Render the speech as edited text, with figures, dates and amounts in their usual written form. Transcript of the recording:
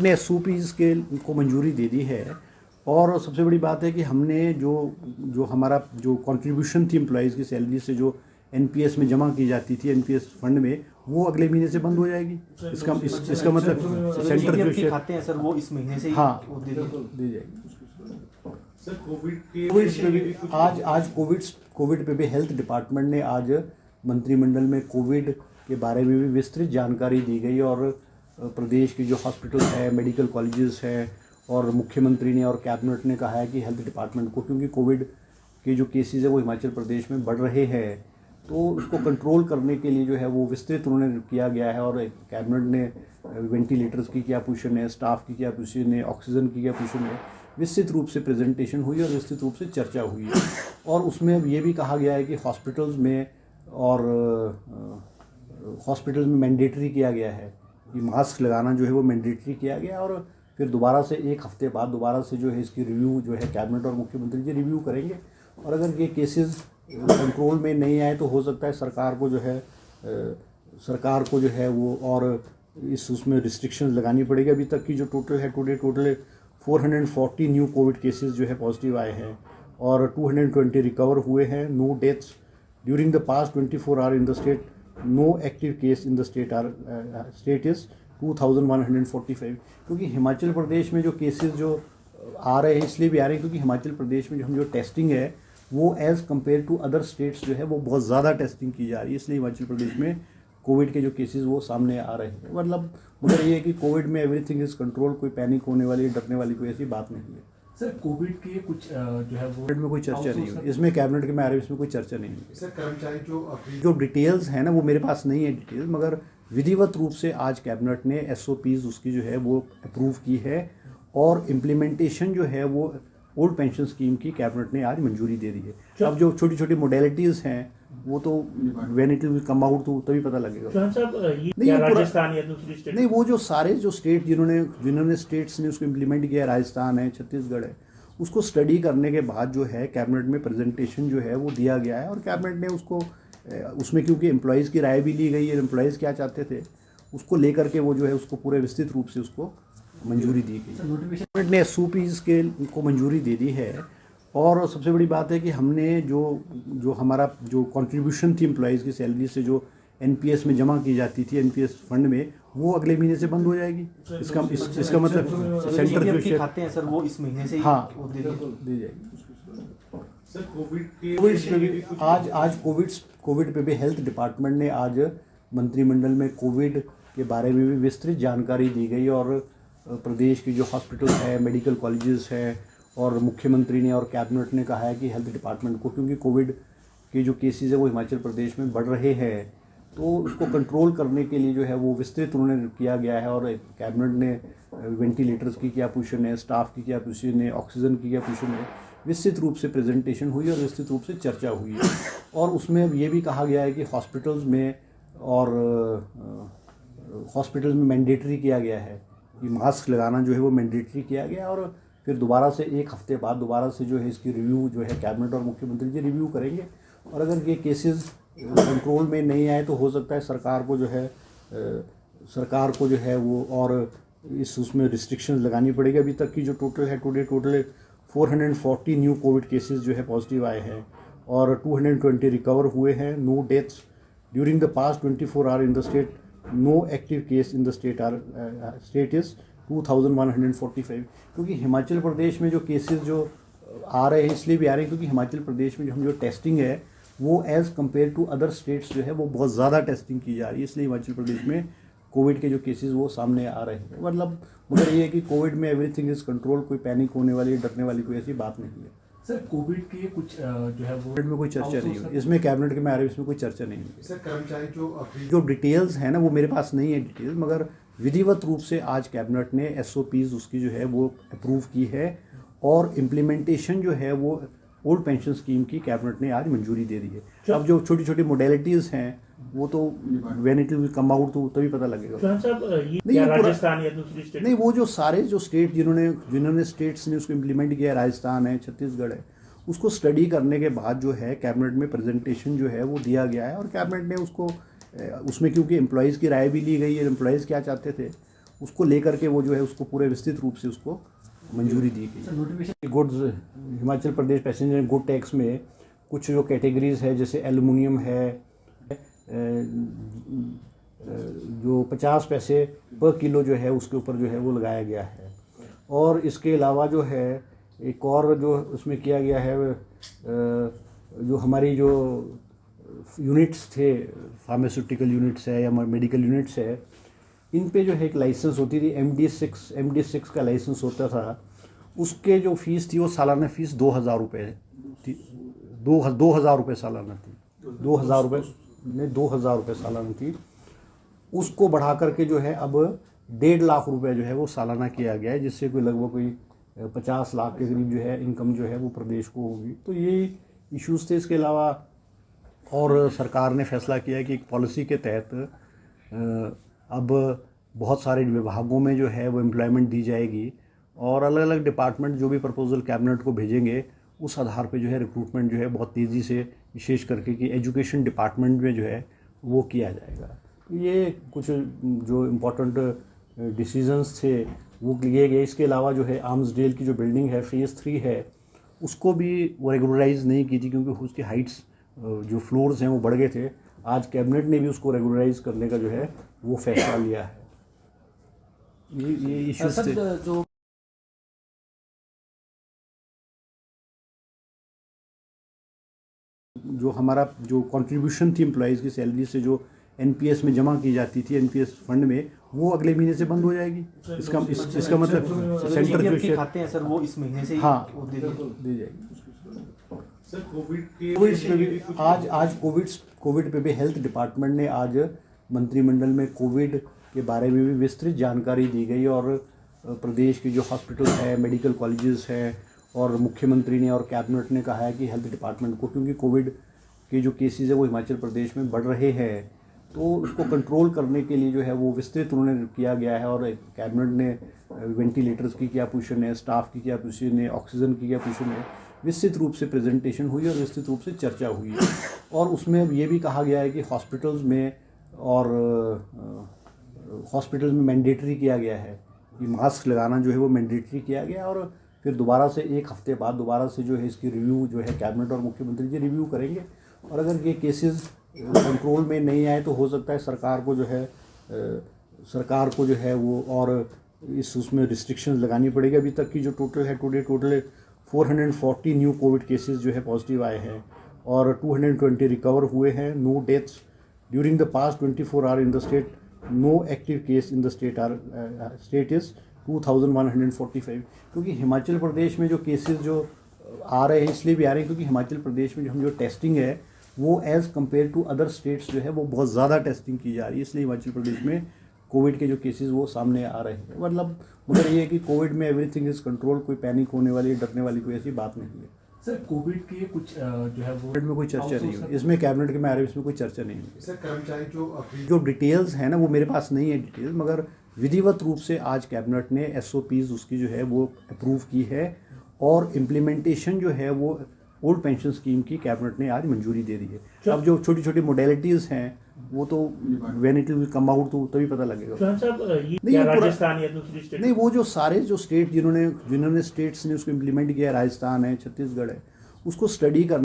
ने एसओपीज़ के को मंजूरी दे दी है। और सबसे बड़ी बात है कि हमने जो हमारा जो कंट्रीब्यूशन थी एम्प्लॉइज़ की सैलरी से जो एनपीएस में जमा की जाती थी एनपीएस फंड में, वो अगले महीने से बंद हो जाएगी। इसका मतलब सेंटर जो खाते हैं सर वो इस महीने से ही हाँ दे जाएगी। सर कोविड पे भी आज कोविड पे भी हेल्थ डिपार्टमेंट ने आज मंत्रिमंडल में कोविड के बारे में भी विस्तृत जानकारी दी गई और प्रदेश के जो हॉस्पिटल है, मेडिकल कॉलेजेस हैं और मुख्यमंत्री ने और कैबिनेट ने कहा है कि हेल्थ डिपार्टमेंट को, क्योंकि कोविड के जो केसेस है वो हिमाचल प्रदेश में बढ़ रहे हैं, तो उसको कंट्रोल करने के लिए जो है वो विस्तृत उन्होंने किया गया है। और कैबिनेट ने वेंटिलेटर्स की क्या पोजीशन है, स्टाफ की क्या पोजीशन है, ऑक्सीजन की क्या पोजीशन है, विस्तृत रूप से प्रेजेंटेशन हुई और विस्तृत रूप से चर्चा हुई है। और उसमें ये भी कहा गया है कि हॉस्पिटल्स में मैंडेटरी किया गया है कि मास्क लगाना जो है वो मैंडेटरी किया गया है। और फिर दोबारा से एक हफ्ते बाद दोबारा से जो है इसकी रिव्यू जो है कैबिनेट और मुख्यमंत्री जी रिव्यू करेंगे। और अगर ये केसेस कंट्रोल में नहीं आए तो हो सकता है सरकार को जो है वो और उसमें रिस्ट्रिक्शंस लगानी पड़ेगी। अभी तक की जो टोटल 440 न्यू कोविड केसेस जो है पॉजिटिव आए हैं और 220 रिकवर हुए हैं। No deaths during the past 24 hour in the state. No active case in the state is 2145। क्योंकि हिमाचल प्रदेश में जो केसेस जो आ रहे हैं इसलिए भी आ रहे हैं क्योंकि हिमाचल प्रदेश में जो टेस्टिंग है वो as compare to other states जो है वो बहुत ज़्यादा टेस्टिंग की जा रही है, इसलिए हिमाचल प्रदेश में कोविड के जो केसेस वो सामने आ रहे हैं। मतलब मगर ये है कि कोविड में एवरीथिंग इज़ कंट्रोल, कोई पैनिक होने वाली, डरने वाली कोई ऐसी बात नहीं है। सर कोविड के कुछ जो है वो में कोई चर्चा नहीं हुई, इसमें कैबिनेट के में आ रही है, इसमें कोई चर्चा नहीं हुई। सर कर्मचारी जो डिटेल्स हैं ना वो मेरे पास नहीं है डिटेल्स, मगर विधिवत रूप से आज कैबिनेट ने एसओपीज़ उसकी जो है वो अप्रूव की है और इम्प्लीमेंटेशन जो है वो ओल्ड पेंशन स्कीम की कैबिनेट ने आज मंजूरी दे दी है। अब जो छोटी छोटी मोडेलिटीज़ हैं वो तो when it will come out तो तभी पता लगेगा। राजस्थान या दूसरी स्टेट नहीं, वो जो सारे जो स्टेट जिन्होंने स्टेट्स ने उसको इम्प्लीमेंट किया, राजस्थान है, छत्तीसगढ़ है, उसको स्टडी करने के बाद जो है कैबिनेट में प्रेजेंटेशन जो है वो दिया गया है। और कैबिनेट ने उसको उसमें क्योंकि एम्प्लॉयज़ की राय भी ली गई है, एम्प्लॉयज़ क्या चाहते थे उसको लेकर के वो जो है उसको पूरे विस्तृत रूप से उसको मंजूरी दी गई। कैबिनेट ने एसओपीज़ को मंजूरी दे दी है। और सबसे बड़ी बात है कि हमने जो हमारा जो कंट्रीब्यूशन थी एम्प्लॉयज़ की सैलरी से जो एनपीएस में जमा की जाती थी एनपीएस फंड में, वो अगले महीने से बंद हो जाएगी। इसका मतलब सेंटर जो खाते हैं सर वो इस महीने से ही हाँ दे जाएगी। सर कोविड पे भी आज कोविड पे भी हेल्थ डिपार्टमेंट ने आज मंत्रिमंडल में कोविड के बारे में भी विस्तृत जानकारी दी गई और प्रदेश के जो हॉस्पिटल है, मेडिकल कॉलेजेस हैं और मुख्यमंत्री ने और कैबिनेट ने कहा है कि हेल्थ डिपार्टमेंट को, क्योंकि कोविड के जो केसेस है वो हिमाचल प्रदेश में बढ़ रहे हैं, तो उसको कंट्रोल करने के लिए जो है वो विस्तृत उन्होंने किया गया है। और कैबिनेट ने वेंटिलेटर्स की क्या पोजीशन है, स्टाफ की क्या पोजीशन है, ऑक्सीजन की क्या पोजीशन है, विस्तृत रूप से प्रेजेंटेशन हुई और विस्तृत रूप से चर्चा हुई है। और उसमें ये भी कहा गया है कि हॉस्पिटल्स में मैंडेटरी किया गया है कि मास्क लगाना जो है वो मैंडेटरी किया गया। और फिर दोबारा से एक हफ्ते बाद दोबारा से जो है इसकी रिव्यू जो है कैबिनेट और मुख्यमंत्री जी रिव्यू करेंगे। और अगर ये केसेस कंट्रोल में नहीं आए तो हो सकता है सरकार को जो है वो और उसमें रिस्ट्रिक्शंस लगानी पड़ेगी। अभी तक की जो टोटल 440 न्यू कोविड केसेस जो है पॉजिटिव आए हैं और 220 रिकवर हुए हैं। No deaths during the past 24 hour in the state. No active case in the state is 2145। क्योंकि हिमाचल प्रदेश में जो केसेस जो आ रहे हैं इसलिए भी आ रहे हैं क्योंकि हिमाचल प्रदेश में जो टेस्टिंग है वो as compare to other states जो है वो बहुत ज़्यादा टेस्टिंग की जा रही है, इसलिए हिमाचल प्रदेश में कोविड के जो केसेस वो सामने आ रहे हैं। मतलब मगर ये है कि कोविड में एवरीथिंग इज़ कंट्रोल, कोई पैनिक होने वाली, डरने वाली कोई ऐसी बात नहीं है। सर कोविड के कुछ जो है वो में कोई चर्चा नहीं हुई, इसमें कैबिनेट के में आ रही है, इसमें कोई चर्चा नहीं हुई। सर कर्मचारी जो डिटेल्स हैं ना वो मेरे पास नहीं है डिटेल्स, मगर विधिवत रूप से आज कैबिनेट ने एसओपीज़ उसकी जो है वो अप्रूव की है और इम्प्लीमेंटेशन जो है वो ओल्ड पेंशन स्कीम की कैबिनेट ने आज मंजूरी दे दी है। अब जो छोटी छोटी मोडेलिटीज़ हैं वो तो when it will come out तो तभी पता लगेगा। राजस्थान या दूसरी स्टेट नहीं, वो जो सारे जो स्टेट जिन्होंने स्टेट्स ने उसको इम्प्लीमेंट किया, राजस्थान है, छत्तीसगढ़ है, उसको स्टडी करने के बाद जो है कैबिनेट में प्रेजेंटेशन जो है वो दिया गया है। और कैबिनेट ने उसको उसमें क्योंकि एम्प्लॉयज़ की राय भी ली गई है, एम्प्लॉयज़ क्या चाहते थे उसको लेकर के वो जो है उसको पूरे विस्तृत रूप से उसको मंजूरी दी गई। Goods Himachal Pradesh passenger good tax में कुछ जो कैटेगरीज है जैसे एल्युमिनियम है, जो 50 पैसे पर किलो जो है उसके ऊपर जो है वो लगाया गया है। और इसके अलावा जो है एक और जो उसमें किया गया है, जो हमारी जो यूनिट्स थे, फार्मास्यूटिकल यूनिट्स है या मेडिकल यूनिट्स है, इन पे जो है एक लाइसेंस होती थी, MD6 का लाइसेंस होता था। उसके जो फ़ीस थी वो सालाना फ़ीस 2000 रुपये थी, 2000 रुपये सालाना थी, 2000 रुपये नहीं 2000 रुपये सालाना थी। उसको बढ़ा करके जो है अब 1.5 लाख रुपए जो है वो सालाना किया गया है, जिससे कोई लगभग कोई 50 लाख के करीब जो है इनकम जो है वो प्रदेश को होगी। तो ये इश्यूज़ थे। इसके अलावा और सरकार ने फैसला किया है कि एक पॉलिसी के तहत अब बहुत सारे विभागों में जो है वो एम्प्लॉयमेंट दी जाएगी और अलग अलग डिपार्टमेंट जो भी प्रपोजल कैबिनेट को भेजेंगे उस आधार पे जो है रिक्रूटमेंट जो है बहुत तेज़ी से, विशेष करके कि एजुकेशन डिपार्टमेंट में जो है वो किया जाएगा। ये कुछ जो इम्पोर्टेंट डिसीजंस थे वो लिए गए। इसके अलावा जो है आर्म्सडेल की जो बिल्डिंग है फेज़ 3 है उसको भी वो रेगुलराइज नहीं की थी, क्योंकि उसकी हाइट्स जो फ्लोर्स हैं वो बढ़ गए थे। आज कैबिनेट ने भी उसको रेगुलराइज करने का जो है वो फैसला लिया है। ये इश्यूज थे। जो जो हमारा जो कंट्रीब्यूशन थी एम्प्लॉयज़ की सैलरी से जो NPS में जमा की जाती थी, NPS फंड में, वो अगले महीने से बंद हो जाएगी। इसका मतलब सेंटर जो खाते हैं सर वो इस महीने से ही हाँ वो दे जाएगी। सर कोविड पे भी आज कोविड पे भी हेल्थ डिपार्टमेंट ने आज मंत्रिमंडल में कोविड के बारे में भी विस्तृत जानकारी दी गई और प्रदेश के जो हॉस्पिटल है, मेडिकल कॉलेजेस हैं, और मुख्यमंत्री ने और कैबिनेट ने कहा है कि हेल्थ डिपार्टमेंट को, क्योंकि कोविड के जो केसेस है वो हिमाचल प्रदेश में बढ़ रहे हैं, तो उसको कंट्रोल करने के लिए जो है वो विस्तृत उन्होंने किया गया है। और कैबिनेट ने वेंटिलेटर्स की क्या पोजीशन है, स्टाफ की क्या पोजीशन है, ऑक्सीजन की क्या पोजीशन है, विस्तृत रूप से प्रेजेंटेशन हुई और विस्तृत रूप से चर्चा हुई है। और उसमें ये भी कहा गया है कि हॉस्पिटल्स में मैंडेटरी किया गया है कि मास्क लगाना जो है वो मैंडेटरी किया गया है। और फिर दोबारा से 1 हफ्ते बाद दोबारा से जो है इसकी रिव्यू जो है कैबिनेट और मुख्यमंत्री जी रिव्यू करेंगे। और अगर ये केसेस कंट्रोल में नहीं आए तो हो सकता है सरकार को जो है वो और उसमें रिस्ट्रिक्शंस लगानी पड़ेगी। अभी तक की जो टोटल 440 न्यू कोविड केसेस जो है पॉजिटिव आए हैं और 220 रिकवर हुए हैं। No deaths during the past 24 hour in the state. No active case in the state is 2145। क्योंकि हिमाचल प्रदेश में जो केसेस जो आ रहे हैं इसलिए भी आ रहे हैं क्योंकि हिमाचल प्रदेश में जो टेस्टिंग है वो as compare to other states जो है वो बहुत ज़्यादा टेस्टिंग की जा रही है, इसलिए हिमाचल प्रदेश में कोविड के जो केसेस वो सामने आ रहे हैं। मतलब मगर ये है कि कोविड में एवरीथिंग इज़ कंट्रोल, कोई पैनिक होने वाली, डरने वाली कोई ऐसी बात नहीं है। सर कोविड के कुछ जो है वो में कोई चर्चा नहीं हुई इसमें, कैबिनेट के में आ रहे इसमें कोई चर्चा नहीं हुई। सर कर्मचारी जो डिटेल्स हैं ना वो मेरे पास नहीं है डिटेल्स, मगर विधिवत रूप से आज कैबिनेट ने SOPs उसकी जो है वो अप्रूव की है और इम्प्लीमेंटेशन जो है वो ओल्ड पेंशन स्कीम की कैबिनेट ने आज मंजूरी दे दी है। अब जो छोटी छोटी मोडेलिटीज़ हैं वो तो when it will come out तो तभी पता लगेगा। नहीं, राजस्थान या दूसरी स्टेट नहीं, वो जो सारे जो स्टेट जिन्होंने स्टेट्स ने उसको इम्प्लीमेंट किया है, राजस्थान है, छत्तीसगढ़ है, उसको स्टडी करना